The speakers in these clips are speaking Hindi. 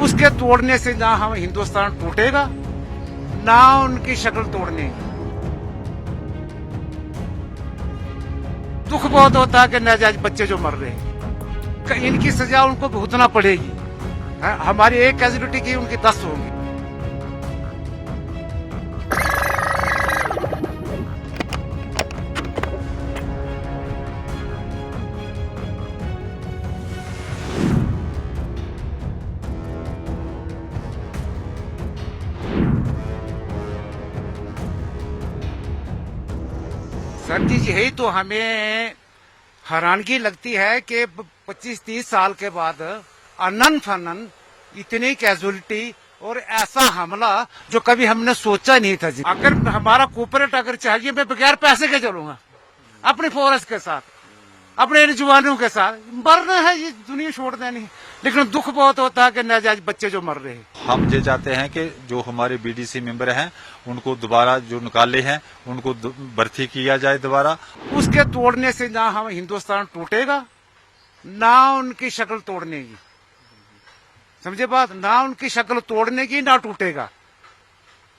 उसके तोड़ने से ना हम हिंदुस्तान टूटेगा ना उनकी शक्ल तोड़ने की। दुख बहुत होता है कि नाजायज बच्चे जो मर रहे हैं, इनकी सजा उनको भुगतना पड़ेगी। हमारी एक कैजुअलिटी की उनकी 10 होंगी। सर जी, यही तो हमें हैरानगी लगती है कि 25-30 साल के बाद अनन फनन इतनी कैजुअलिटी और ऐसा हमला जो कभी हमने सोचा नहीं था जी। अगर हमारा कोऑपरेट अगर चाहिए, मैं बगैर पैसे के चलूंगा अपनी फोर्स के साथ, अपने जवानों के साथ। मरना है, ये दुनिया छोड़ देनी। लेकिन दुख बहुत होता है कि नाजायज बच्चे जो मर रहे हैं। हम ये चाहते हैं कि जो हमारे बीडीसी मेंबर हैं उनको दोबारा जो निकाले हैं उनको भर्ती किया जाए दोबारा। उसके तोड़ने से ना हम हिंदुस्तान टूटेगा ना उनकी शक्ल तोड़ने की। समझे बात? ना उनकी शक्ल तोड़ने की ना टूटेगा।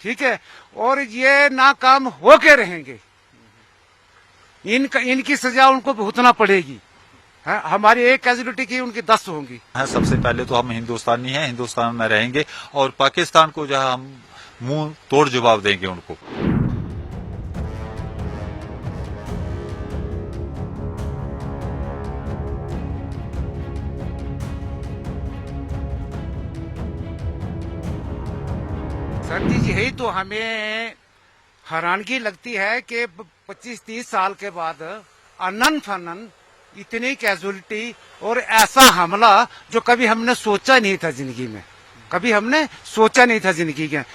ठीक है, और ये नाकाम होके रहेंगे। इनकी सजा उनको भुगतना पड़ेगी। हमारी एक कैजुअलिटी की उनकी 10 होंगी। सबसे पहले तो हम हिंदुस्तानी हैं, हिंदुस्तान में रहेंगे और पाकिस्तान को जो है हम मुंह तोड़ जवाब देंगे उनको। सर जी, यही तो हमें हैरानगी लगती है कि 25-30 साल के बाद अनन फनन इतनी कैजुअलिटी और ऐसा हमला जो कभी हमने सोचा नहीं था जिंदगी में, कभी हमने सोचा नहीं था जिंदगी में।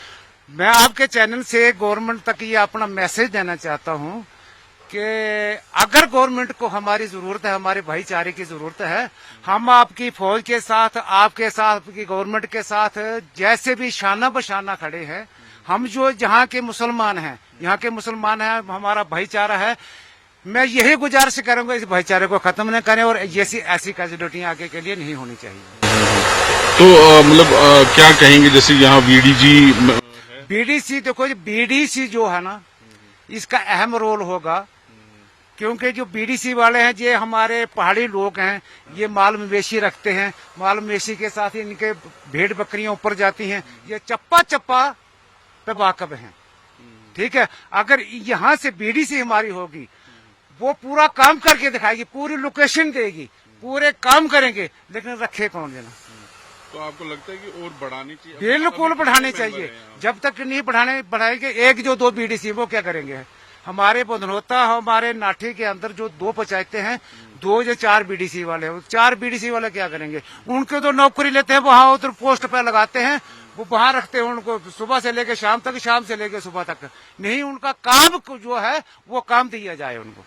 मैं आपके चैनल से गवर्नमेंट तक ये अपना मैसेज देना चाहता हूँ कि अगर गवर्नमेंट को हमारी जरूरत है, हमारे भाईचारे की जरूरत है, हम आपकी फौज के साथ, आपके साथ, आपकी गवर्नमेंट के साथ जैसे भी शाना बशाना खड़े हैं। हम जो जहाँ के मुसलमान हैं, यहाँ के मुसलमान हैं, हमारा भाईचारा है। मैं यही गुजारिश करूंगा, इस भाईचारे को खत्म न करें और ऐसी कैजुअलिटियां आगे के लिए नहीं होनी चाहिए। तो मतलब क्या कहेंगे, जैसे यहाँ बीडीसी देखो, बीडीसी जो है ना, इसका अहम रोल होगा। क्योंकि जो बीडीसी वाले हैं ये हमारे पहाड़ी लोग हैं, ये माल मवेशी रखते हैं। माल मवेशी के साथ ही इनके भेड़ बकरियां ऊपर जाती हैं। ये चप्पा चप्पा पे वाकफ हैं। ठीक है, अगर यहाँ से बीडीसी हमारी होगी, वो पूरा काम करके दिखाएगी, पूरी लोकेशन देगी, पूरे काम करेंगे, लेकिन रखे कौन देना। तो आपको लगता है कि और बढ़ानी चाहिए? बिल्कुल बढ़ाने चाहिए। जब तक नहीं बढ़ाएंगे, एक जो 2 बीडीसी वो क्या करेंगे? हमारे बदनोता, हमारे नाठी के अंदर जो 2 पंचायतें हैं, 2 या 4 बीडीसी वाले हैं। 4 बीडीसी वाले क्या करेंगे? उनके तो नौकरी लेते हैं, वहां उधर पोस्ट पे लगाते हैं, वो वहां रखते हैं उनको सुबह से लेकर शाम तक, शाम से लेकर सुबह तक। नहीं, उनका काम जो है वो काम दिया जाए उनको।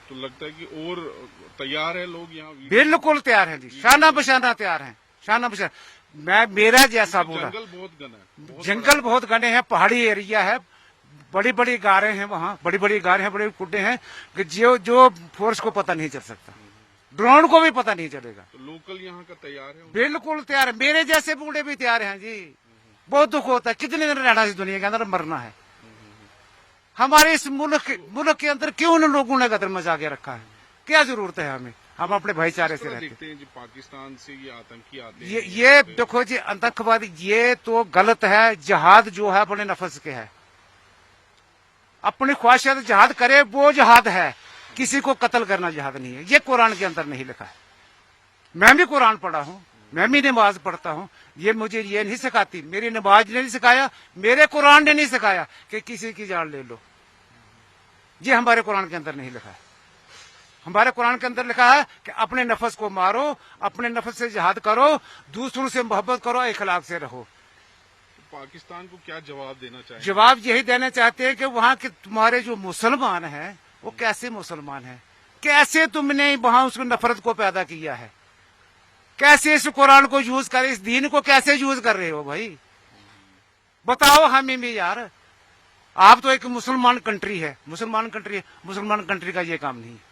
तो लगता है कि और तैयार है लोग यहाँ? बिल्कुल तैयार है जी, शाना बशाना तैयार है, शाना बशाना। मेरा जैसा बोला, जंगल बहुत घना है, जंगल बहुत घने हैं, पहाड़ी एरिया है, बड़ी बड़ी गारें हैं वहाँ, बड़ी बड़ी गारें हैं, बड़े कुड्डे हैं कि जो फोर्स को पता नहीं चल सकता, ड्रोन को भी पता नहीं चलेगा। तो लोकल यहाँ का तैयार है? बिल्कुल तैयार है, मेरे जैसे बूढ़े भी तैयार हैं जी। बहुत दुख होता है, कितने दिन रहना इस दुनिया के अंदर, मरना है। हमारे इस मुल्क के अंदर क्यों उन लोगों ने गदर मचा के रखा है? क्या जरूरत है हमें? हम अपने भाईचारे से रहते हैं। जी, पाकिस्तान से ये आतंकी आते हैं। ये देखो जी, आतंकवादी ये तो गलत है। जहाद जो है अपने नफ्स के है, अपनी ख्वाहिशात जहाद करे वो जहाद है। किसी को कत्ल करना जहाद नहीं है, ये कुरान के अंदर नहीं लिखा है। मैं भी कुरान पढ़ा हूँ, मैं भी नमाज पढ़ता हूँ। ये मुझे ये नहीं सिखाती, मेरी नमाज ने नहीं सिखाया, मेरे कुरान ने नहीं सिखाया कि किसी की जान ले लो। ये हमारे कुरान के अंदर नहीं लिखा है। हमारे कुरान के अंदर लिखा है कि अपने नफ्स को मारो, अपने नफ्स से जिहाद करो, दूसरों से मोहब्बत करो, इखलाक से रहो। पाकिस्तान को क्या जवाब देना चाहिए? जवाब यही देना चाहते हैं कि वहाँ के तुम्हारे जो मुसलमान हैं वो कैसे मुसलमान हैं, कैसे तुमने वहां उसको नफरत को पैदा किया है, कैसे इस कुरान को यूज कर, इस दीन को कैसे यूज कर रहे हो भाई? बताओ हमें भी यार। आप तो एक मुसलमान कंट्री है, मुसलमान कंट्री का ये काम नहीं है।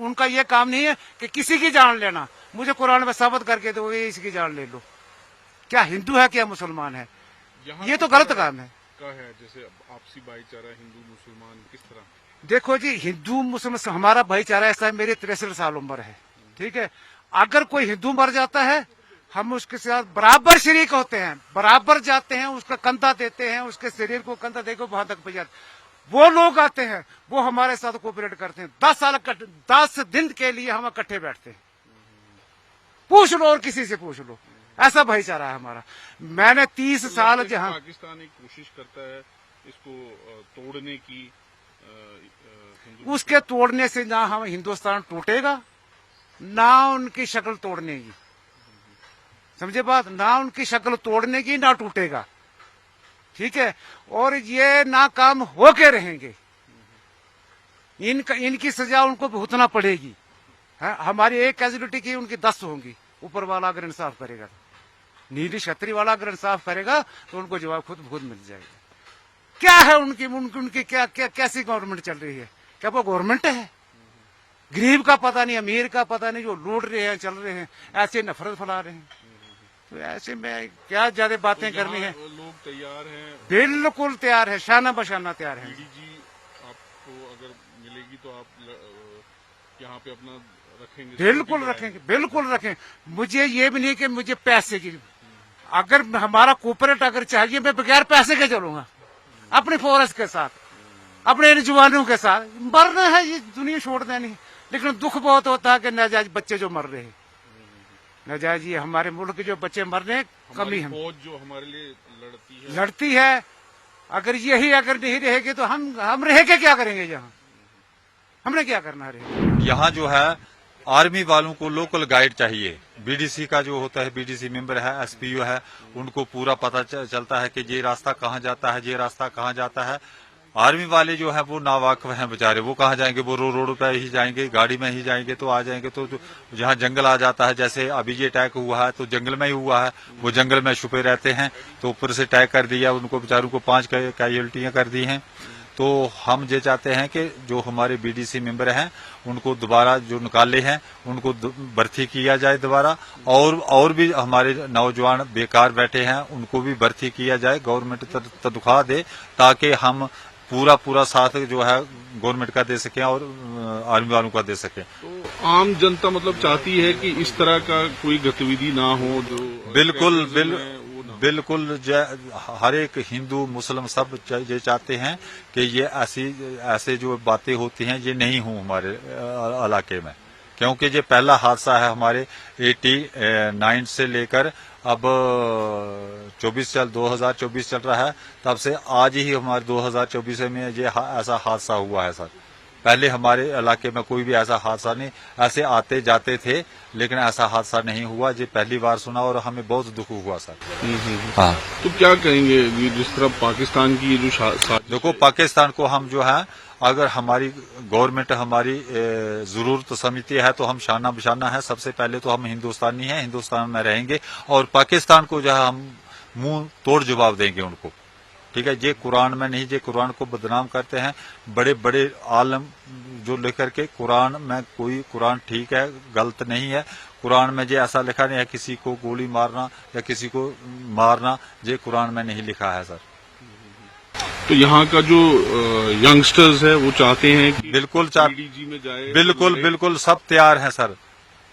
उनका ये काम नहीं है कि किसी की जान लेना। मुझे कुरान में साबित करके दो, ये इसकी जान ले लो। क्या हिंदू है क्या मुसलमान है? यहाँ ये तो किस गलत तरह काम है। का है, जैसे आपसी भाईचारा हिंदू मुसलमान किस तरह? देखो जी, हिंदू मुसलमान हमारा भाईचारा ऐसा है, मेरी 63 साल उम्र है, ठीक है। अगर कोई हिंदू मर जाता है, हम उसके साथ बराबर शरीक होते हैं, बराबर जाते हैं, उसका कंधा देते हैं, उसके शरीर को कंधा देकर वहां तक पहुंचाते। वो लोग आते हैं, वो हमारे साथ कोऑपरेट करते हैं। 10 दिन के लिए हम इकट्ठे बैठते हैं। पूछ लो और किसी से पूछ लो, ऐसा भाईचारा है हमारा। मैंने 30 साल जहां पाकिस्तान एक कोशिश करता है इसको तोड़ने की, हिंदू उसके तोड़ने से ना हम हिंदुस्तान टूटेगा, ना उनकी शक्ल तोड़ने की, समझे बात, ना उनकी शक्ल तोड़ने की ना टूटेगा, ठीक है। और ये नाकाम होके रहेंगे, इनकी सजा उनको भुगतना पड़ेगी। हमारी एक कैजुअलिटी की उनकी 10 होंगी। ऊपर वाला अगर इंसाफ करेगा, नीली छतरी वाला अगर इंसाफ करेगा तो उनको जवाब खुद मिल जाएगा। क्या है उनकी क्या कैसी गवर्नमेंट चल रही है? क्या वो गवर्नमेंट है? गरीब का पता नहीं, अमीर का पता नहीं, जो लूट रहे हैं, चल रहे हैं, ऐसे नफरत फैला रहे हैं। तो ऐसे में क्या ज्यादा बातें करनी है? लोग तैयार हैं, बिल्कुल तैयार है, शाना बशाना तैयार है। डीडीजी आपको अगर मिलेगी तो आप यहाँ पे अपना रखेंगे? बिल्कुल रखेंगे, बिल्कुल रखें। मुझे ये भी नहीं कि मुझे पैसे की, अगर हमारा कोऑपरेट अगर चाहिए, मैं बगैर पैसे के चलूंगा, अपनी फोर्स के साथ, अपने इन जवानों के साथ। मरना है, ये दुनिया छोड़ देनी। लेकिन दुख बहुत होता है कि नाजायज बच्चे जो मर रहे हैं, नाजायज ये हमारे मुल्क के जो बच्चे मर रहे हैं, कमी है। फौज जो हमारे लिए लड़ती है, अगर यही अगर नहीं रहेगी तो हम रह के क्या करेंगे? यहाँ हमने क्या करना है? यहाँ जो है आर्मी वालों को लोकल गाइड चाहिए। बीडीसी का जो होता है, बीडीसी मेंबर है, एसपीओ है, उनको पूरा पता चलता है कि ये रास्ता कहाँ जाता है, ये रास्ता कहाँ जाता है। आर्मी वाले जो है वो नावाकिफ हैं बेचारे, वो कहाँ जाएंगे? वो रोड पे ही जाएंगे, गाड़ी में ही जाएंगे तो आ जाएंगे। तो जहाँ जंगल आ जाता है, जैसे अभी ये अटैक हुआ है तो जंगल में ही हुआ है, वो जंगल में छुपे रहते हैं, तो ऊपर से अटैक कर दिया, उनको बेचारों को 5 कैजुअल्टियां कर दी हैं। तो हम ये चाहते हैं कि जो हमारे बीडीसी मेंबर हैं उनको दोबारा जो निकाले हैं उनको भर्ती किया जाए दोबारा, और भी हमारे नौजवान बेकार बैठे हैं उनको भी भर्ती किया जाए, गवर्नमेंट तनख्वाह दे, ताकि हम पूरा साथ जो है गवर्नमेंट का दे सकें और आर्मी वालों का दे सकें। तो आम जनता मतलब चाहती है कि इस तरह का कोई गतिविधि ना हो, जो बिल्कुल हर एक हिंदू मुस्लिम सब ये चाहते हैं कि ये ऐसे जो बातें होती हैं ये नहीं हो हमारे इलाके में, क्योंकि ये पहला हादसा है हमारे 89 से लेकर अब 2024 चल रहा है, तब से आज ही हमारे 2024 में ये ऐसा हादसा हुआ है सर। पहले हमारे इलाके में कोई भी ऐसा हादसा नहीं, ऐसे आते जाते थे लेकिन ऐसा हादसा नहीं हुआ। ये पहली बार सुना और हमें बहुत दुख हुआ सर। हाँ, तो क्या कहेंगे जिस तरह पाकिस्तान की जो देखो, पाकिस्तान को हम जो है, अगर हमारी गवर्नमेंट हमारी जरूरत समझती है तो हम शाना बशाना है। सबसे पहले तो हम हिंदुस्तानी हैं, हिंदुस्तान में रहेंगे और पाकिस्तान को जो है हम मुंह तोड़ जवाब देंगे उनको, ठीक है। ये कुरान में नहीं, ये कुरान को बदनाम करते हैं बड़े बड़े आलम जो लेकर के कुरान में, कोई कुरान ठीक है गलत नहीं है। कुरान में ये ऐसा लिखा नहीं है किसी को गोली मारना या किसी को मारना, ये कुरान में नहीं लिखा है सर। तो यहाँ का जो यंगस्टर्स है वो चाहते हैं कि बिल्कुल डीडीजी में जाए, बिल्कुल सब तैयार हैं सर।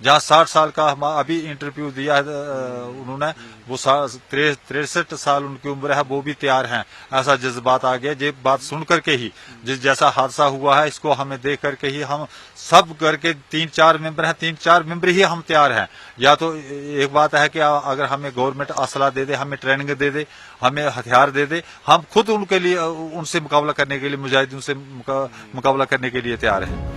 जहाँ 60 साल का हम अभी इंटरव्यू दिया है उन्होंने, वो 63 साल उनकी उम्र है, वो भी तैयार हैं। ऐसा जज्बात आ गया, ये बात सुन करके ही, जैसा हादसा हुआ है इसको हमें देख करके ही हम सब करके 3-4 मेंबर हैं, 3-4 मेंबर ही हम तैयार हैं। या तो एक बात है कि अगर हमें गवर्नमेंट असला दे दे, हमें ट्रेनिंग दे दे, हमें हथियार दे दे, हम खुद उनके लिए उनसे मुकाबला करने के लिए, मुजाहिदीन से मुकाबला करने के लिए तैयार हैं।